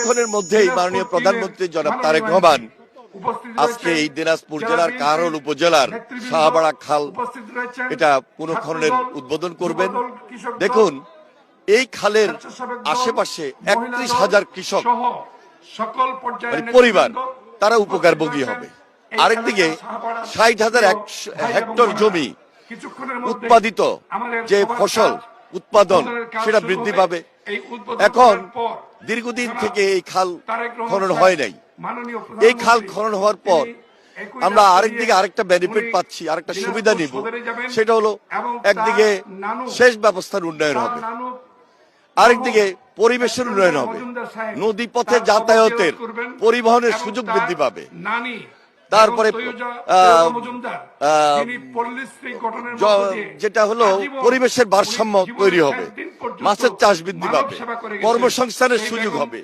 কিছুক্ষণের মধ্যেই মাননীয় প্রধানমন্ত্রী জনাব তারেক রহমান আজকে এই দিনাজপুর জেলার কাহারোল উপজেলার শাহবাড়া খাল এটা পুনঃখননের উদ্বোধন করবেন। দেখুন, এই খালের আশেপাশে 31,000 কৃষক পরিবার তারা উপকারভোগী হবে। আরেকদিকে 60,000 হেক্টর জমি উৎপাদিত যে ফসল উৎপাদন সেটা বৃদ্ধি পাবে। এখন দীর্ঘদিন থেকে এই খাল খনন হয় নাই। এই খাল খনন হওয়ার পর আমরা আরেকদিকে আরেকটা বেনিফিট পাচ্ছি, আরেকটা সুবিধা নিব। সেটা হলো একদিকে সেচ ব্যবস্থার উন্নয়ন হবে, আরেকদিকে পরিবেশের উন্নয়ন হবে, নদী পথে যাতায়াতের পরিবহনের সুযোগ বৃদ্ধি পাবে। তারপরে যেটা হলো পরিবেশের ভারসাম্য তৈরি হবে, মাছের চাষ বৃদ্ধি পাবে, কর্মসংস্থানের সুযোগ হবে।